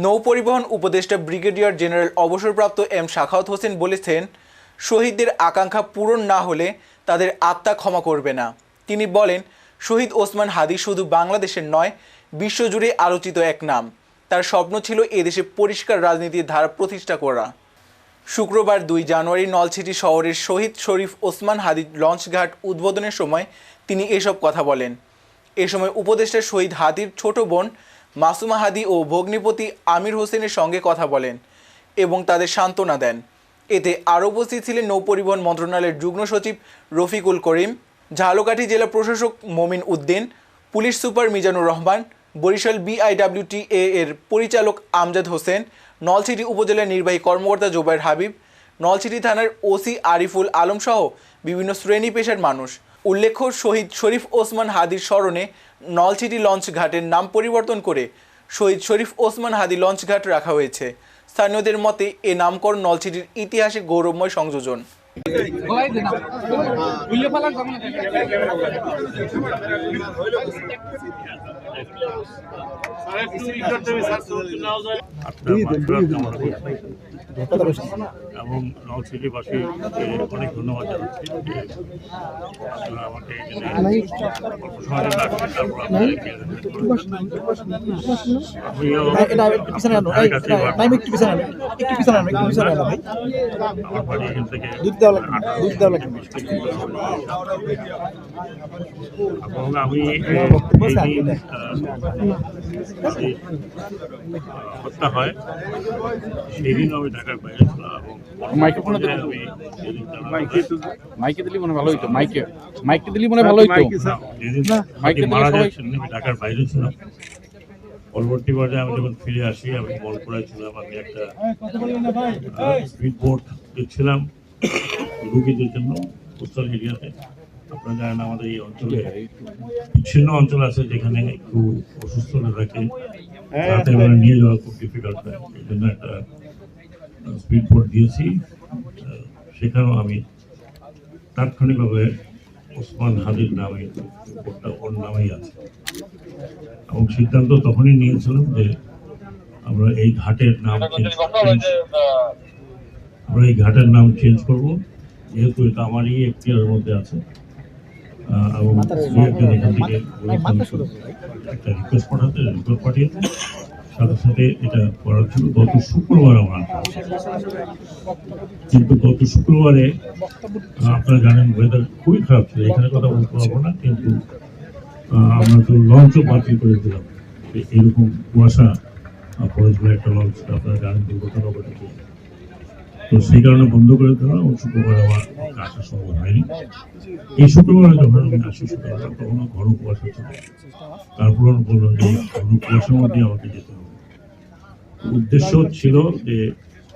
নৌপরিবহন উপদেষ্টা brigadier general অবসরপ্রাপ্ত M Sakhawat Hossain বলেছেন, শহীদদের আকাঙ্ক্ষা পূরণ না হলে তাদের আত্মা ক্ষমা করবে না। তিনি বলেন, শহীদ ওসমান হাদি শুধু বাংলাদেশের নয়, বিশ্বজুড়ে আলোচিত এক নাম। তার স্বপ্ন ছিল এদেশে পরিষ্কার রাজনীতির ধারা প্রতিষ্ঠা করা। শুক্রবার 2 জানুয়ারি নলছিটি শহরের শহীদ শরীফ ওসমান হাদি লঞ্চঘাট উদ্বোধনের সময় তিনি এসব কথা বলেন। এ সময় উপদেষ্টা শহীদ হাদির ছোট বোন মাসুমা হাদি ও ভগ্নিপতি আমির হোসেনের সঙ্গে কথা বলেন এবং তাদের সান্ত্বনা দেন। এতে আরও উপস্থিত ছিলেন নৌপরিবহন মন্ত্রণালয়ের যুগ্ম সচিব রফিকুল করিম, ঝালকাঠি জেলা প্রশাসক Momin Uddin, police super Mizanur Rahman, Barisal BIWTA এর পরিচালক আমজাদ হোসেন, নলছিটি উপজেলার নির্বাহী কর্মকর্তা জোবায়ের হাবিব, নলছিটি থানার ওসি আরিফুল আলম সহ বিভিন্ন শ্রেণী পেশার মানুষ। উল্লেখ্য, শহীদ শরীফ ওসমান হাদির স্মরণে নলছিটি লঞ্চ ঘাটের নাম পরিবর্তন করে শহীদ শরীফ ওসমান হাদি লঞ্চ ঘাট রাখা হয়েছে। স্থানীয়দের মতে এ নামকরণ নলছিটির ইতিহাসে গৌরবময় সংযোজন। এবং নলছিটিবাসী অনেক ধন্যবাদ জানাচ্ছি আপনারা আমাকে আমার বাড়ি এখান থেকে এবং আমি হত্যা হয় সেদিন আমি ঢাকার বাইরে ছিলাম এবং মাইকে দিলি মনে ভালো হইতো। মাইকে দিলি মনে ভালো হইতো। মারা যায় সেদিন আমি ঢাকার বাইরে ছিলাম। পরবর্তী পর্যায়ে আমি যখন ফিরে আসি, আমি বলপুরায় ছিলাম। আমি একটা রিপোর্ট দিচ্ছিলাম রুগীদের জন্য কোস্টাল এরিয়াতে। আপনারা জানেন আমাদের এই অঞ্চলে বিচ্ছিন্ন অঞ্চল আছে যেখানে একটু অসুস্থতা থাকে, তাতে আমরা নিয়ে যাওয়া খুব ডিফিকাল্ট হয়। এই জন্য একটা স্পিড বোট দিয়েছি। সেখানেও আমি তাৎক্ষণিকভাবে ওসমান হাদির নামে বোটটা ওর নামেই আছে এবং সিদ্ধান্ত তখনই নিয়েছিলাম যে আমরা এই ঘাটের নাম চেঞ্জ করব, যেহেতু এটা আমারই এখতিয়ারের মধ্যে আছে। এবং এখান থেকে একটা রিকোয়েস্ট পাঠিয়েছে, সাথে সাথে এটা করার ছিল গত শুক্রবার আমার। কিন্তু গত শুক্রবারে আপনারা জানেন ওয়েদার খুবই খারাপ ছিল, এখানে কথা বলতে পারবো না, কিন্তু আমরা তো লঞ্চও বাতিল করে দিলাম। এরকম কুয়াশা পড়েছিল একটা লঞ্চ, আপনারা জানেন দুর্ঘটনা ঘটেছে, তো সেই কারণে বন্ধ করে দিলাম এবং শুক্রবার আমার আসা সম্ভব হয়নি। এই শুক্রবারে যখন আমি আসি শুক্রবার, তখনও ঘন কুয়াশা ছিল। তারপর বললাম যে ঘন কুয়াশার মধ্যে আমাকে যেতে হবে। উদ্দেশ্য ছিল যে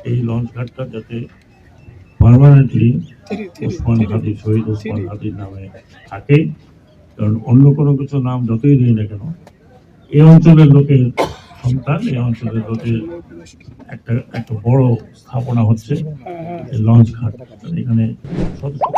এই লঞ্চ ঘাটটা যাতে পার্মানেন্টলি ওসমান হাদি, শহীদ ওসমান হাদির নামে থাকে। কারণ অন্য কোনো কিছু নাম যতই দিই না কেন, এই অঞ্চলের লোকের সন্তান, এই অঞ্চলের লোকের একটা বড় স্থাপনা হচ্ছে লঞ্চ ঘাট। এখানে শত শত